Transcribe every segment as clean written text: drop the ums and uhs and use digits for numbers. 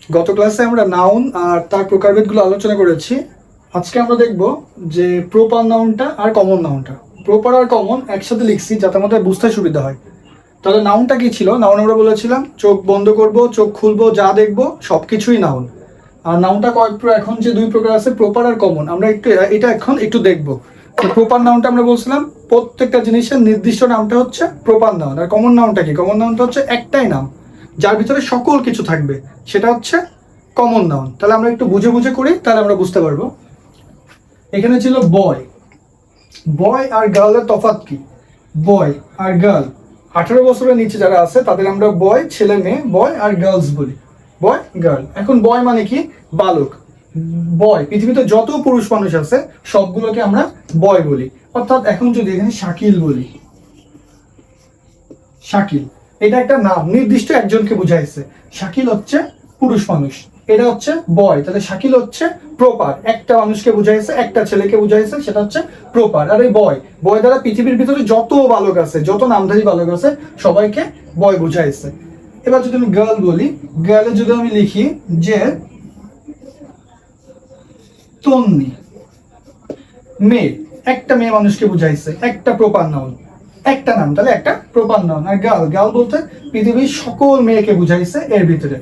গত ক্লাসে আমরা নাউন আর তার প্রকারভেদগুলো আলোচনা করেছি। আজকে আমরা দেখব যে প্রপার নাউনটা আর কমন নাউনটা। প্রপার আর কমন একসাথে লিখছি যাতে আমাদের বুঝতে সুবিধা হয়। তাহলে নাউনটা কি ছিল? নাউন আমরা বলেছিলাম চোখ বন্ধ করব, চোখ খুলবো, যা দেখবো সব কিছুই নাউন। আর নাউনটা এখন যে দুই প্রকার আছে, প্রপার আর কমন, আমরা এটা এখন একটু দেখবো। প্রপার নাউনটা আমরা বলছিলাম প্রত্যেকটা জিনিসের নির্দিষ্ট নামটা হচ্ছে প্রপার নাউন। আর কমন নাউনটা কি? কমন নাউনটা হচ্ছে একটাই নাম যার ভিতরে সকল কিছু থাকবে, সেটা হচ্ছে কমন নাউন। তাহলে আমরা একটু বুঝে বুঝে করি, তাহলে আমরা বুঝতে পারবো। এখানে ছিল বয়। বয় আর গার্লের তফাৎ কি? বয় আর গার্ল, 18 বছরের নিচে যারা আছে তাদের আমরা বয়, ছেলে মেয়ে, বয় আর গার্লস বলি। Boy girl. এখন বয় মানে কি? বালক। বয়, পৃথিবীতে যত পুরুষ মানুষ আছে সবগুলোকে আমরা বয় বলি। অর্থাৎ এখন যদি এখানে শাকিল বলি, শাকিল, এটা একটা নাম, নির্দিষ্ট একজনকে বুঝাইছে। শাকিল হচ্ছে পুরুষ মানুষ, এটা হচ্ছে বয়। তাহলে শাকিল হচ্ছে প্রপার, একটা মানুষকে বুঝাইছে, একটা ছেলেকে বুঝাইছে, সেটা হচ্ছে প্রপার। আর এই বয়, বয় দ্বারা পৃথিবীর ভিতরে যত বালক আছে, যত নামধারী বালক আছে সবাইকে বয় বুঝাইছে। এবার যদি আমি গার্ল বলি, গার্লে যদি আমি লিখি যে তন্নি, মেয়ে, একটা মেয়ে মানুষকে বুঝাইছে, একটা প্রপার নাউন, একটা নাম, তাহলে একটা প্রপার নাউন। আর গার্ল, গার্ল বলতে পৃথিবীর সকল মেয়েকে বুঝাইছে এর ভিতরে।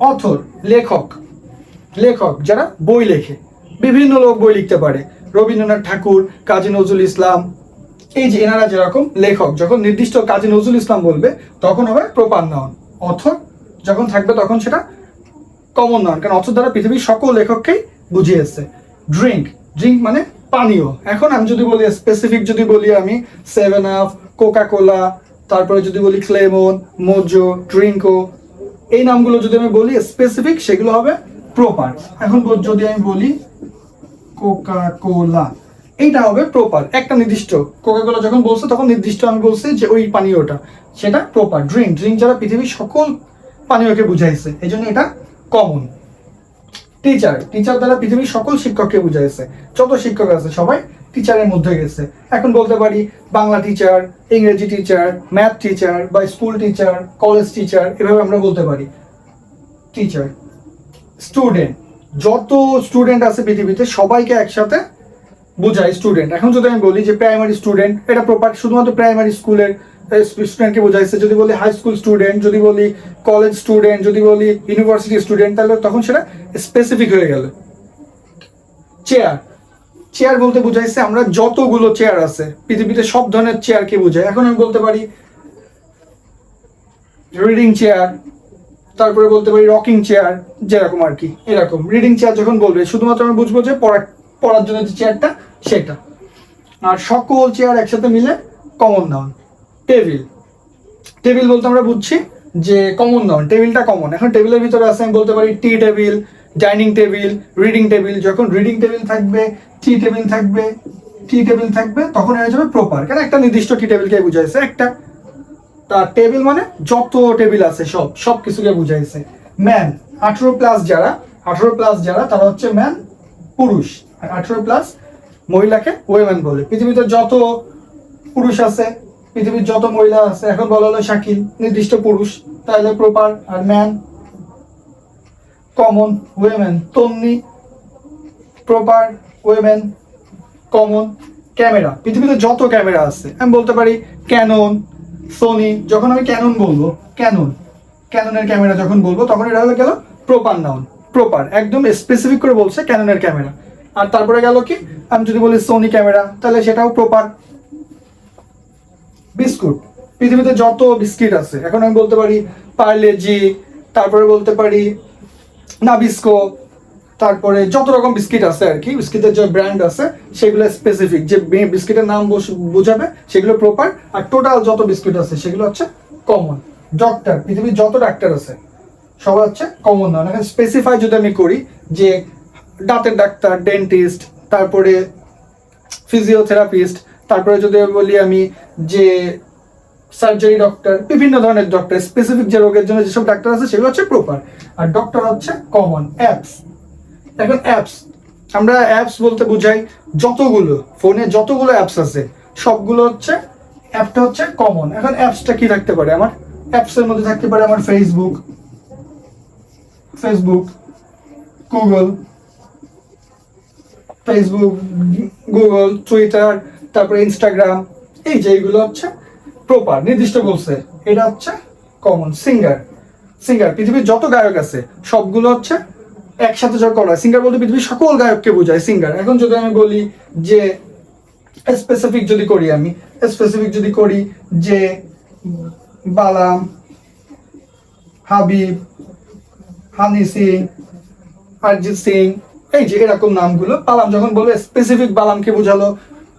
অথর, লেখক, লেখক যারা বই লেখে, বিভিন্ন লোক বই লিখতে পারে, রবীন্দ্রনাথ ঠাকুর, কাজী নজরুল ইসলাম, এই যে এনারা যেরকম লেখক, যখন নির্দিষ্ট কাজী নজরুল ইসলাম বলবে তখন হবে প্রপার নাউন। অথর যখন থাকবে তখন সেটা কমন নাউন, কারণ অথর দ্বারা পৃথিবীর সকল লেখককেই বুঝিয়েছে। ড্রিঙ্ক, ড্রিঙ্ক মানে পানীয়। এখন আমি যদি বলি স্পেসিফিক, যদি বলি আমি সেভেন আপ, কোকা কোলা, তারপরে যদি বলি ক্লেমন, মোজো, ড্রিঙ্কো, এই নামগুলো যদি আমি বলি স্পেসিফিক, সেগুলো হবে প্রপার। এখন যদি আমি বলি কোকা কোলা, এইটা হবে প্রপার, একটা নির্দিষ্ট। কোকা কোলা যখন বলছে তখন নির্দিষ্ট আমি বলছি যে ওই পানীয়টা, সেটা প্রপার। ড্রিঙ্ক, ড্রিঙ্ক যারা পৃথিবীর সকল পানীয়কে বুঝাইছে, এই জন্য এটা কমন। টিচার, টিচার দ্বারা পৃথিবীর সকল শিক্ষককে বুঝাইছে, যত শিক্ষক আছে সবাই টিচারের মধ্যে গেছে। এখন বলতে পারি বাংলা টিচার, ইংরেজি টিচার, ম্যাথ টিচার, বা স্কুল টিচার, কলেজ টিচার, এভাবে আমরা বলতে পারি টিচার। স্টুডেন্ট, যত স্টুডেন্ট আছে পৃথিবীতে সবাইকে একসাথে বোঝায় স্টুডেন্ট। এখন যদি আমি বলি যে প্রাইমারি স্টুডেন্ট, এটা প্রপার, শুধুমাত্র প্রাইমারি স্কুলের স্টুডেন্টকে বোঝাইছে। যদি বলি হাই স্কুল স্টুডেন্ট, যদি বলি কলেজ স্টুডেন্ট, যদি বলি ইউনিভার্সিটি স্টুডেন্ট, তাহলে তখন সেটা স্পেসিফিক হয়ে গেল। চেয়ার, চেয়ার বলতে বুঝাইছে আমরা যতগুলো চেয়ার আছে পৃথিবীতে সব ধরনের চেয়ারকে বোঝায়। এখন আমি বলতে পারি রিডিং চেয়ার, তারপরে বলতে পারি রকিং চেয়ার, যেরকম আর কি। এরকম রিডিং চেয়ার যখন বলবে শুধুমাত্র আমি বুঝবো যে পড়ার জন্য যে চেয়ারটা সেটা। আর সকল চেয়ার একসাথে মিলে কমন নাউন। টেবিল, টেবিল বলতে আমরা বুঝছি যে কমন নাউন, টেবিলটা কমন। এখন টেবিলের ভিতরে আছে, আমি বলতে পারি tea table, dining table, reading table. যখন রিডিং টেবিল থাকবে, টি টেবিল থাকবে, টি টেবিল থাকবে, তখন হয়ে যাবে প্রপার, কারণ একটা নির্দিষ্ট টি টেবিলকে বুঝাইছে একটা। তা টেবিল মানে যত টেবিল আছে সব, সব কিছুকে বুঝাইছে। ম্যান, 18+ যারা, 18+ যারা তারা হচ্ছে ম্যান, পুরুষ। আর 18+ মহিলাকে ওয়েমেন বলে। পৃথিবীতে যত পুরুষ আছে, পৃথিবীর যত মহিলা আছে, এখন বলা হলো শাকিল, নির্দিষ্ট পুরুষ, তাহলে প্রপার। আর ম্যান কমন, ওয়েমেন তন্নি, প্রপার, ওয়েমেন কমন। ক্যামেরা, পৃথিবীতে যত ক্যামেরা আছে, আমি বলতে পারি ক্যানন, সোনি। যখন আমি ক্যানন বলবো, ক্যানন, ক্যাননের ক্যামেরা যখন বলবো তখন এটা হলো গেল প্রপার নাউন, প্রপার, একদম স্পেসিফিক করে বলছে ক্যাননের ক্যামেরা। আর তারপরে গেল কি, আমি যদি বলি সোনি ক্যামেরা, তাহলে সেটাও প্রপার। বিস্কুট, পৃথিবীতে যত বিস্কিট আছে, এখন আমি বলতে পারি পার্লেজি, তারপরে বলতে পারি নাবিস্কো, তারপরে যত রকম বিস্কিট আছে আর কি, বিস্কিটের যে ব্র্যান্ড আছে সেগুলো স্পেসিফিক, যে বিস্কিটের নাম বোঝাবে সেগুলো প্রপার। আর টোটাল যত বিস্কিট আছে সেগুলো হচ্ছে কমন। ডক্টর, পৃথিবীর যত ডাক্তার আছে সবাই হচ্ছে কমন নাউন। এখন স্পেসিফাই যদি আমি করি যে দাঁতের ডাক্তার, ডেন্টিস্ট, তারপরে ফিজিওথেরাপিস্ট, তারপরে যদি বলি আমি যে সার্জারি ডক্টর, বিভিন্ন ধরনের ডক্টর, স্পেসিফিক যে রোগের জন্য যেসব ডাক্তার আছে সেগুলো হচ্ছে প্রপার। আর ডক্টর হচ্ছে কমন। অ্যাপস, এখন অ্যাপস, আমরা অ্যাপস বলতে বুঝাই যতগুলো ফোনে যতগুলো অ্যাপস আছে সবগুলো হচ্ছে, অ্যাপটা হচ্ছে কমন। এখন অ্যাপসটা কি থাকতে পারে? আমার অ্যাপসের মধ্যে থাকতে পারে আমার Facebook, Facebook, Google, Facebook, Google, Twitter, তারপরে ইনস্টাগ্রাম, এই যে এইগুলো হচ্ছে প্রপার, নির্দিষ্ট বলছে। এটা হচ্ছে কমন। সিঙ্গার, সিঙ্গার পৃথিবীর যত গায়ক আছে সবগুলো হচ্ছে একসাথে যখন করা হয়। সিঙ্গার বলতে পৃথিবীর সকল গায়ককে বোঝায় সিঙ্গার। এখন যদি আমি বলি যে স্পেসিফিক যদি করি, আমি স্পেসিফিক যদি করি যে বালাম, হাবিব, হানি সিং, অরিজিৎ সিং, এই যে এরকম নামগুলো। বালাম যখন বলবো স্পেসিফিক বালামকে বোঝালো,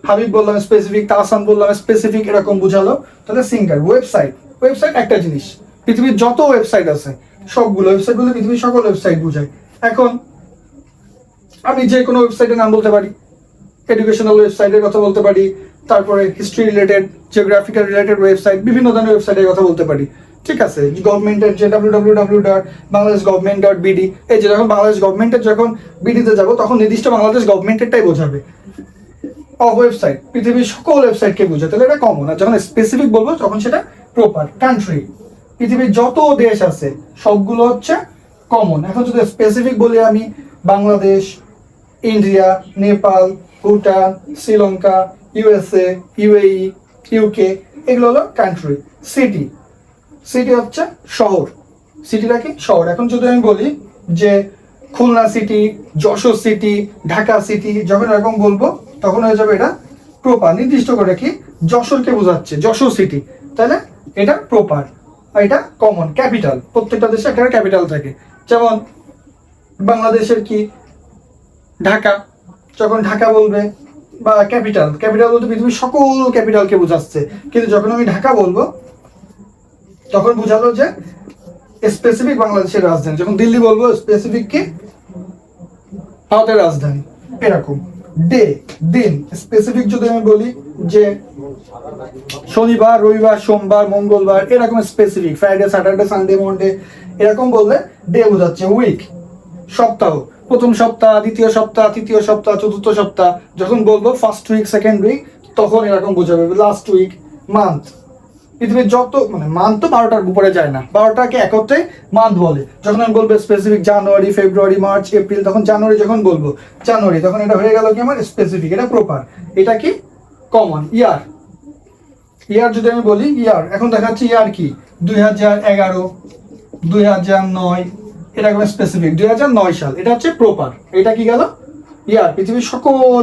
হাবিব বললাম স্পেসিফিক, তাহসান বললাম স্পেসিফিক, এরকম বোঝালো। তাহলে সিঙ্গার। ওয়েবসাইট, ওয়েবসাইট একটা জিনিস, পৃথিবীর যত ওয়েবসাইট আছে সবগুলো ওয়েবসাইট বলতে পৃথিবীর সকল ওয়েবসাইট বোঝায়। এখন আমি যে কোনো ওয়েবসাইটের নাম বলতে পারি, এডুকেশনাল ওয়েবসাইটের কথা বলতে পারি, তারপরে history related, geographical related website, বিভিন্ন ধরনের ওয়েবসাইটের কথা বলতে পারি। ঠিক আছে, গভর্নমেন্টের যে www.bangladeshgovernment.bd, এই যে যখন বাংলাদেশ গভর্নমেন্টের যখন বিডিতে যাব তখন নির্দিষ্ট বাংলাদেশ গভর্নমেন্টেরটাই বোঝাবে। অফ ওয়েবসাইট পৃথিবীর সকল ওয়েবসাইটকে বোঝায়, তাহলে এটা কমন। আর যখন স্পেসিফিক বলবো তখন সেটা প্রপার। কান্ট্রি, পৃথিবীর যত দেশ আছে সবগুলো হচ্ছে কমন। এখন যদি স্পেসিফিক বলি আমি Bangladesh, India, Nepal, Bhutan, Sri Lanka, USA, UAE, UK, এগুলো হলো কান্ট্রি। সিটি, সিটি হচ্ছে শহর, সিটিটা কি শহর। এখন যদি আমি বলি যে Khulna city, Jessore city, Dhaka city, যখন এরকম বলবো তখন হয়ে যাবে এটা প্রপার। নির্দিষ্ট করে কি যশোরকে বোঝাচ্ছে, যশোর সিটি, তাহলে এটা প্রপার। আর এটা কমন। ক্যাপিটাল, প্রত্যেকটা দেশে একটা ক্যাপিটাল থাকে। যেমন বাংলাদেশের কি ঢাকা, যখন ঢাকা বলবে বা ক্যাপিটাল, ক্যাপিটাল বলতে পৃথিবীর সকল ক্যাপিটালকে বোঝাচ্ছে। কিন্তু যখন আমি ঢাকা বলবো তখন বোঝালো যে স্পেসিফিক বাংলাদেশের রাজধানী। যখন দিল্লি বলবো স্পেসিফিক কি ভারতের রাজধানী। এরকম। ডে, দিন, স্পেসিফিক যদি আমি বলি যে শনিবার, রবিবার, সোমবার, মঙ্গলবার, এরকম specific. Friday, Saturday, Sunday, Monday, এরকম বললে ডে বোঝাচ্ছে। উইক, সপ্তাহ, প্রথম সপ্তাহ, দ্বিতীয় সপ্তাহ, তৃতীয় সপ্তাহ, চতুর্থ সপ্তাহ। যখন বলবো ফার্স্ট উইক, সেকেন্ড উইক, তখন এরকম বোঝাবে। লাস্ট উইক, মান্থ, পৃথিবীর যত মানে মান্থ তো 12টার উপরে যায় না, 12টাকে একত্রে মান্থ বলে। যখন আমি বলবো স্পেসিফিক জানুয়ারি, ফেব্রুয়ারি, মার্চ, এপ্রিল, তখন জানুয়ারি যখন বলবো জানুয়ারি, তখন এটা হয়ে গেল কি আমার স্পেসিফিক, এটা প্রপার। এটা কি কমন। ইয়ার, ইয়ার যদি আমি বলি ইয়ার, এখন দেখাচ্ছি ইয়ার কি 2011, 2009, এটা একদম স্পেসিফিক। 2009 সাল, এটা হচ্ছে প্রপার। এটা কি গেল ইয়ার। পৃথিবীর সকল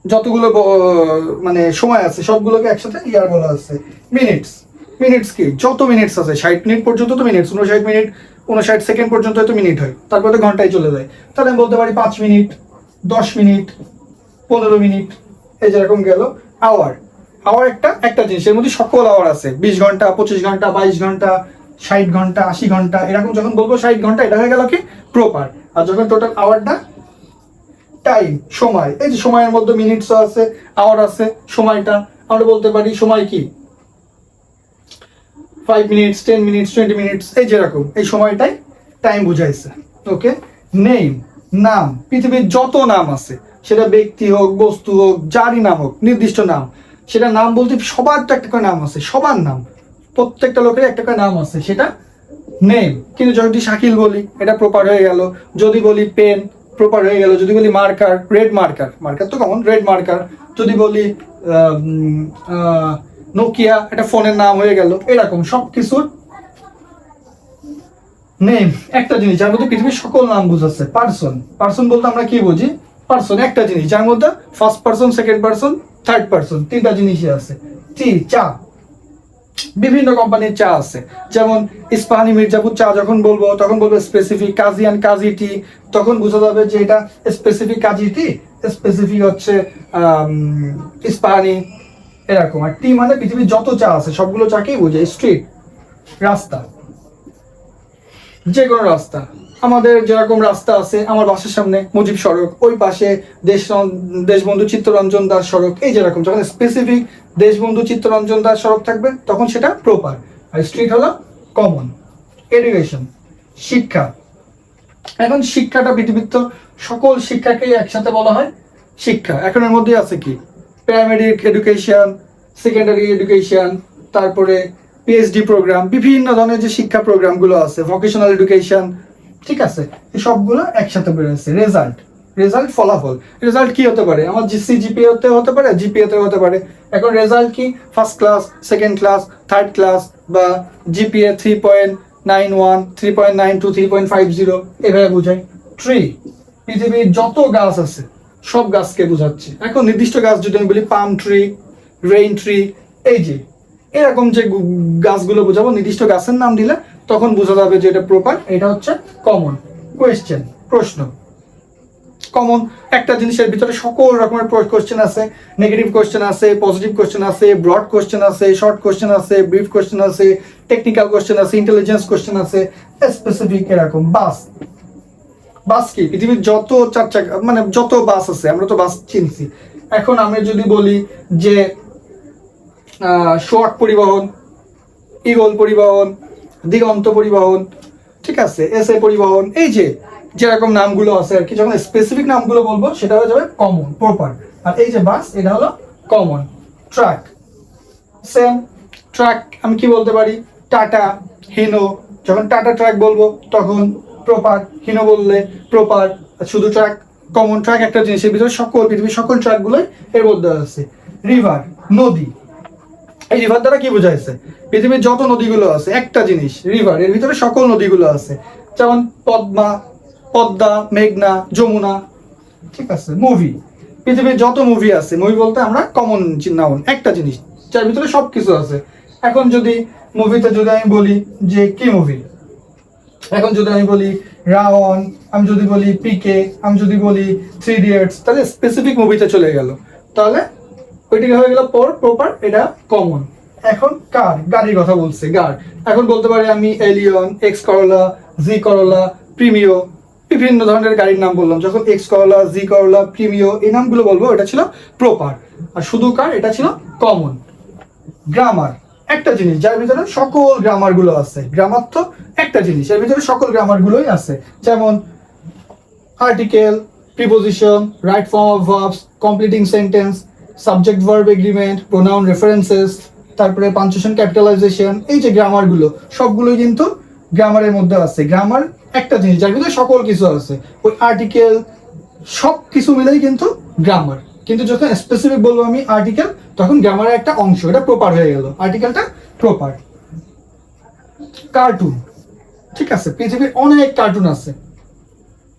যতগুলো মানে সময় আছে সবগুলোকে একসাথে ইয়ার বলা আছে। মিনিটস, মিনিটস কি যত মিনিটস আছে 60 মিনিট পর্যন্ত তো মিনিটস, 59 মিনিট 59 সেকেন্ড পর্যন্ত হয়তো মিনিট হয়, তারপরে তো ঘন্টায় চলে যায়। তাহলে আমি বলতে পারি 5 মিনিট, 10 মিনিট, 15 মিনিট, এই যেরকম গেল। আওয়ার, আওয়ার একটা জিনিসের মধ্যে সকল আওয়ার আছে। 20 ঘন্টা, 25 ঘন্টা, 22 ঘন্টা, 60 ঘন্টা, 80 ঘন্টা, এরকম যখন বলবো 60 ঘন্টা, এটা হয়ে গেল কি প্রপার। আর যখন টোটাল আওয়ারটা টাইম, সময়, এই যে সময়ের মধ্যে মিনিটস আছে, আওয়ার আছে, সময়টা আমরা বলতে পারি সময় কি 5 মিনিটস, 10 মিনিটস, 20 মিনিটস, এই যেরকম এই সময়টাই টাইম বুঝাইছে। ওকে। নেম, নাম, পৃথিবীর যত নাম আছে, সেটা ব্যক্তি হোক, বস্তু হোক, যারই নাম হোক, নির্দিষ্ট নাম, সেটা নাম বলতে সবার তো একটা করে নাম আছে, সবার নাম, প্রত্যেকটা লোকের একটা করে নাম আছে, সেটা নেম। কিন্তু যদি শাকিল বলি এটা প্রপার হয়ে গেল। যদি বলি পেন, প্রপার হয়ে গেল। যদি বলি মার্কার, রেড মার্কার, মার্কার তো কমন, রেড মার্কার। যদি বলি নোকিয়া, এটা ফোনের নাম হয়ে গেল। এরকম সব কিছুর নেম একটা জিনিস যার মধ্যে পৃথিবীর সকল নাম বুঝাচ্ছে। পার্সন, পার্সন বলতে আমরা কি বুঝি? পার্সন একটা জিনিস যার মধ্যে first person, second person, third person, তিনটা জিনিসই আছে। টি, চা, বিভিন্ন কোম্পানির চা আছে। যেমন ইস্পাহানি মির্জাপুর চা যখন বলবো তখন বলবো স্পেসিফিক। কাজী অ্যান্ড কাজী টি, তখন বোঝা যাবে যে এটা স্পেসিফিক কাজী টি, স্পেসিফিক হচ্ছে ইস্পাহানি, এরকম। আর টি মানে পৃথিবীর যত চা আছে সবগুলো চাকেই বোঝায়। স্ট্রিট, রাস্তা, যে কোনো রাস্তা। আমাদের যেরকম রাস্তা আছে, আমার বাসার সামনে মুজিব সড়ক, ওই পাশে দেশবন্ধু চিত্তরঞ্জন দাস সড়ক, এই যেরকম। যখন স্পেসিফিক দেশবন্ধু চিত্তরঞ্জন দাস সড়ক থাকবে তখন সেটা প্রপার। আর স্ট্রিট হলো কমন। এডুকেশন, শিক্ষা। এখন শিক্ষাটা পৃথিবীর তো সকল শিক্ষাকেই একসাথে বলা হয় শিক্ষা। এখন এর মধ্যে আছে কি প্রাইমারি এডুকেশন, সেকেন্ডারি এডুকেশন, তারপরে পিএইচডি প্রোগ্রাম, বিভিন্ন ধরনের যে শিক্ষা প্রোগ্রামগুলো আছে, ভোকেশনাল এডুকেশন, ঠিক আছে, এই সবগুলো একসাথে বেরোচ্ছে। রেজাল্ট, রেজাল্ট ফলাফল। রেজাল্ট কি হতে পারে? আমার সিজিপিএ হতে পারে, জিপিএতে হতে পারে। এখন রেজাল্ট কি? First class, second class, third class, বা জিপিএ 3.91, 3.92, 3.50 এভাবে বোঝায়। ট্রি, পৃথিবীর যত গাছ আছে সব গাছকে বোঝাচ্ছে। এখন নির্দিষ্ট গাছ যদি আমি বলি পাম ট্রি, রেইন ট্রি, এই যে এরকম যে গাছগুলো বোঝাবো, নির্দিষ্ট গাছের নাম দিলে তখন বোঝা যাবে যে এটা প্রপার, এটা হচ্ছে কমন। কোয়েশ্চেন, প্রশ্ন। কমন একটা জিনিসের ভিতরে সকল রকমের কোশ্চেন আছে, নেগেটিভ কোশ্চেন আছে, পজিটিভ কোশ্চেন আছে, ব্রড কোশ্চেন আছে, শর্ট কোশ্চেন আছে, ব্রিফ কোশ্চেন আছে, টেকনিক্যাল কোশ্চেন আছে, ইন্টেলিজেন্স কোশ্চেন আছে, স্পেসিফিক এরকম। বাস, বাস কি? পৃথিবীর যত চার চাকা মানে যত বাস আছে, আমরা তো বাস চিনছি। এখন আমি যদি বলি যে শর্ট পরিবহন, ইগল পরিবহন, দিগন্ত পরিবহন, ঠিক আছে, এসএ পরিবহন, এই যে যেরকম নামগুলো আছে আর কি, যখন স্পেসিফিক নামগুলো বলবো সেটা হয়ে যাবে কমন, প্রপার। আর এই যে বাস, এটা হলো কমন। Truck, same. ট্রাক আমি কি বলতে পারি? Tata, Hino. যখন টাটা ট্রাক বলবো তখন প্রপার, হিনো বললে প্রপার। শুধু ট্রাক, কমন। ট্রাক একটা জিনিসের ভিতরে সকল পৃথিবীর সকল ট্রাকগুলোই এর মধ্যে আছে। রিভার, নদী। এই রিভার দ্বারা কি বোঝাইছে? পৃথিবীর যত নদীগুলো আছে, একটা জিনিস রিভার, এর ভিতরে সকল নদীগুলো আছে। যেমন পদ্মা, পদ্মা, মেঘনা, যমুনা, ঠিক আছে। মুভি, পৃথিবীর যত মুভি আছে, মুভি বলতে আমরা কমন নাউন, একটা জিনিস যার ভিতরে সব কিছু আছে। এখন যদি মুভিতে যদি আমি বলি যে কি মুভি, এখন যদি আমি বলি রাওয়ান, আমি যদি বলি পিকে, আমি যদি বলি 3 ইডিয়টস, তাহলে স্পেসিফিক মুভিতে চলে গেল, তাহলে ওইটাকে হয়ে গেল প্রপার, এটা কমন। এখন কার, গাড়ির কথা বলছে, গাড়। এখন বলতে পারি আমি এলিয়ন, এক্স করোলা, জি করোলা, প্রিমিও, বিভিন্ন ধরনের গাড়ির নাম বললাম। যখন এক্স করোলা, জি করোলা, প্রিমিও এই নামগুলো বলবো, এটা ছিল প্রপার। আর শুধু কার, এটা ছিল কমন। গ্রামার, একটা জিনিস যার ভিতরে সকল গ্রামার গুলো আছে। গ্রামার তো একটা জিনিস, এর ভিতরে সকল গ্রামার গুলোই আছে। যেমন article, preposition, right form of verbs, completing sentence, subject verb agreement, pronoun references, তারপরে পাঞ্চুয়েশন, ক্যাপিটালাইজেশন, এই যে গ্রামার গুলো সবগুলোই কিন্তু গ্রামারের মধ্যে আছে। গ্রামার একটা জিনিস যার ভিতরে সকল কিছু আছে। ওই আর্টিকেল সব কিছু মিলেই কিন্তু গ্রামার। কিন্তু যখন স্পেসিফিক বলবো আমি আর্টিকেল, তখন গ্রামারের একটা অংশ, এটা প্রপার হয়ে গেল, আর্টিকেলটা প্রপার। কার্টুন, ঠিক আছে, পৃথিবীর অনেক কার্টুন আছে,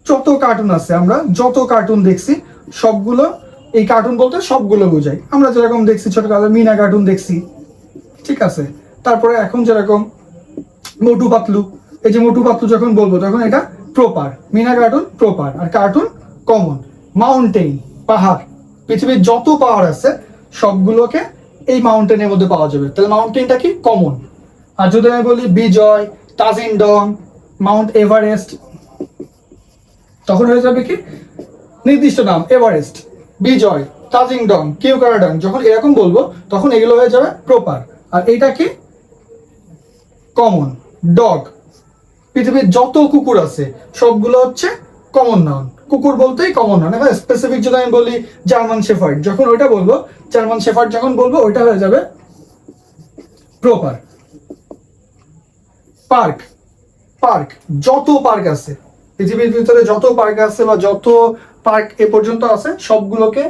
যত কার্টুন আছে, আমরা যত কার্টুন দেখছি সবগুলো, এই কার্টুন বলতে সবগুলো বোঝাই। আমরা যেরকম দেখছি ছোটবেলায় মিনা কার্টুন দেখছি, ঠিক আছে। তারপরে এখন যেরকম মোটু পাতলু, এই যে মোটু পাতলু যখন বলবো তখন এটা প্রপার। মিনা কার্টুন প্রপার, আর কার্টুন কমন। মাউন্টেন, পাহাড়, পৃথিবীর যত পাহাড় আছে সবগুলোকে এই মাউন্টেনের মধ্যে পাওয়া যাবে, তাহলে মাউন্টেনটা কি? কমন। আর যদি আমি বলি বিজয়, তাজিংডং, মাউন্ট এভারেস্ট, তখন হয়ে যাবে কি? নির্দিষ্ট নাম, এভারেস্ট, বিজয়, তাজিংডং, কিউকারাডং, যখন এরকম বলবো তখন এগুলো হয়ে যাবে প্রপার। আর এইটা কি? কমন। ডগ, পৃথিবীর যত কুকুর আছে সবগুলো হচ্ছে কমন নাউন। কুকুর বলতেই কমন নাউন। এবার স্পেসিফিক যদি আমি বলি জার্মান শেফার্ড, যখন ওইটা বলবো, জার্মান শেফার্ড যখন বলবো ওইটা হয়ে যাবে প্রপার। পার্ক, পার্ক, যত পার্ক আছে পৃথিবীর ভিতরে, যত পার্ক আছে বা যত পার্ক এ পর্যন্ত আছে সবগুলোকে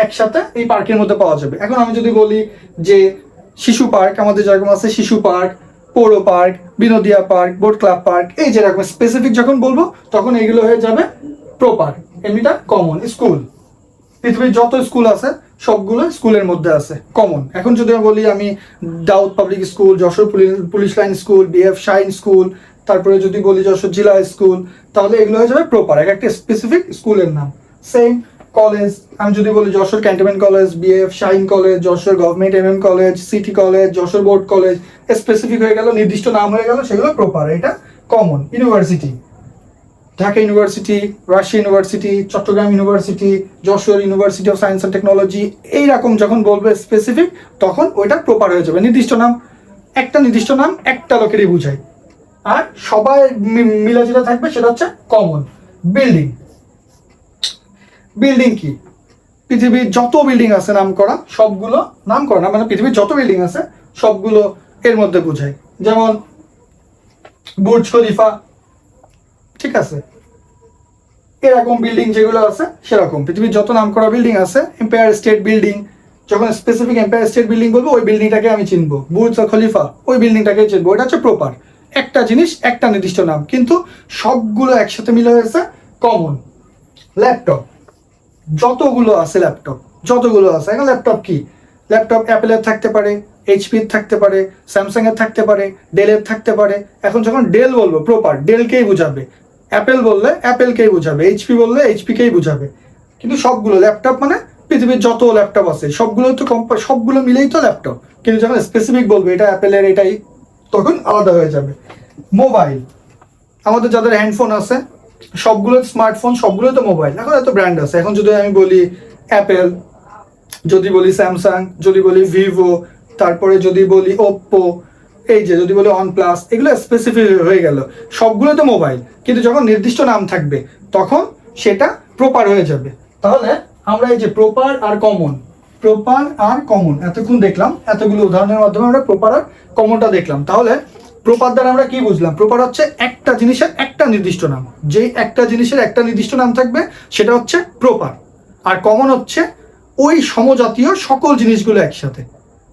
একসাথে এই পার্কের মধ্যে পাওয়া যাবে। এখন আমি যদি বলি যে শিশু পার্ক, আমাদের যেরকম আছে শিশু পার্ক, পৌর park, Binodia park, boat club park, এই যেরকম স্পেসিফিক যখন বলবো তখন এগুলো হয়ে যাবে প্রপার, এমনিটা কমন। স্কুল, পৃথিবীর যত স্কুল আছে সবগুলো স্কুলের মধ্যে আছে, কমন। এখন যদি আমি বলি আমি Daud public school, Jessore police line school, BF Shaheen school, তারপরে যদি বলি যশোর জেলা স্কুল, তাহলে এগুলো হয়ে যাবে প্রপার, এক একটা স্পেসিফিক স্কুলের নাম। সেম কলেজ, আমি যদি বলি Jessore cantonment college, BF Shaheen college, Jessore government MM college, city college, Jessore board college, specific হয়ে গেল, নির্দিষ্ট নাম হয়ে গেল, সেগুলো প্রপার, এটা common. University, Dhaka university, Rajshahi university, Chattogram university, Jessore university of science and technology, এইরকম যখন বলবে স্পেসিফিক তখন ওইটা প্রপার হয়ে যাবে। নির্দিষ্ট নাম, একটা নির্দিষ্ট নাম একটা লোকেরই বুঝায়, আর সবাই মিলে যেটা থাকবে সেটা হচ্ছে কমন। বিল্ডিং, বিল্ডিং কি? পৃথিবীর যত বিল্ডিং আছে নাম করা, সবগুলো নাম করা না, মানে পৃথিবীর যত বিল্ডিং আছে সবগুলো এর মধ্যে বোঝায়, যেমন বুর্জ খলিফা, ঠিক আছে, এরকম বিল্ডিং যেগুলো আছে সেরকম পৃথিবীর যত নামকরা বিল্ডিং আছে, এম্পায়ার স্টেট বিল্ডিং, যখন স্পেসিফিক এম্পায়ার স্টেট বিল্ডিং বলবো ওই বিল্ডিংটাকে আমি চিনবো, বুর্জ খলিফা ওই বিল্ডিংটাকে চিনবো, এটা হচ্ছে প্রপার, একটা জিনিস একটা নির্দিষ্ট নাম, কিন্তু সবগুলো একসাথে মিলে হয়েছে কমন। ল্যাপটপ, যতগুলো আছে ল্যাপটপ, যতগুলো আছে, এখন ল্যাপটপ কি, ল্যাপটপ অ্যাপেলের থাকতে পারে, এইচপির থাকতে পারে, স্যামসাং এর থাকতে পারে, ডেলের থাকতে পারে। এখন যখন ডেল বলবো প্রপার ডেলকেই বুঝাবে, অ্যাপেল বললে অ্যাপেলকেই বুঝাবে, এইচপি বললে এইচপিকেই বুঝাবে, কিন্তু সবগুলো ল্যাপটপ মানে পৃথিবীর যত ল্যাপটপ আছে সবগুলো তো সবগুলো মিলেই তো ল্যাপটপ, কিন্তু যখন স্পেসিফিক বলবো এটা অ্যাপেলের এটাই, তখন আলাদা হয়ে যাবে। মোবাইল, আমাদের যাদের হ্যান্ডফোন আছে সবগুলো স্মার্টফোন, সবগুলো তো মোবাইল, এখন এত ব্র্যান্ড আছে, এখন যদি আমি বলি অ্যাপেল, যদি বলি স্যামসাং, যদি বলি ভিভো, তারপরে যদি বলি ওপ্পো, এই যে যদি বলি ওয়ানপ্লাস, এগুলো স্পেসিফিক হয়ে গেল, সবগুলো তো মোবাইল, কিন্তু যখন নির্দিষ্ট নাম থাকবে তখন সেটা প্রপার হয়ে যাবে। তাহলে আমরা এই যে প্রপার আর কমন, প্রপার আর কমন এতক্ষণ দেখলাম, এতগুলো উদাহরণের মাধ্যমে আমরা প্রপার আর কমনটা দেখলাম। তাহলে প্রপার দ্বারা আমরা কি বুঝলাম, প্রপার হচ্ছে একটা জিনিসের একটা নির্দিষ্ট নাম, যেই একটা জিনিসের একটা নির্দিষ্ট নাম থাকবে সেটা হচ্ছে প্রপার, আর কমন হচ্ছে ওই সমজাতীয় সকল জিনিসগুলো একসাথে,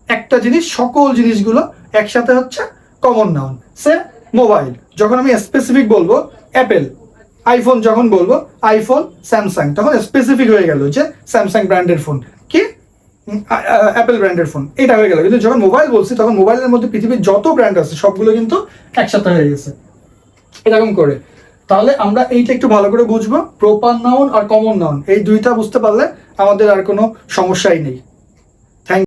একটা জিনিস সকল জিনিসগুলো একসাথে হচ্ছে কমন নাউন। সে মোবাইল, যখন আমি স্পেসিফিক বলবো অ্যাপেল, আইফোন যখন বলবো আইফোন, স্যামসাং, তখন স্পেসিফিক হয়ে গেল যে স্যামসাং ব্র্যান্ডের ফোন, কি অ্যাপেল ব্র্যান্ডের ফোন, এটা হয়ে গেল। কিন্তু যখন মোবাইল বলছি তখন মোবাইলের মধ্যে পৃথিবীর যত ব্র্যান্ড আছে সবগুলো কিন্তু একসাথে হয়ে গেছে, এরকম করে। তাহলে আমরা এইটা একটু ভালো করে বুঝবো, প্রপার নাউন আর কমন নাউন, এই দুইটা বুঝতে পারলে আমাদের আর কোনো সমস্যাই নেই।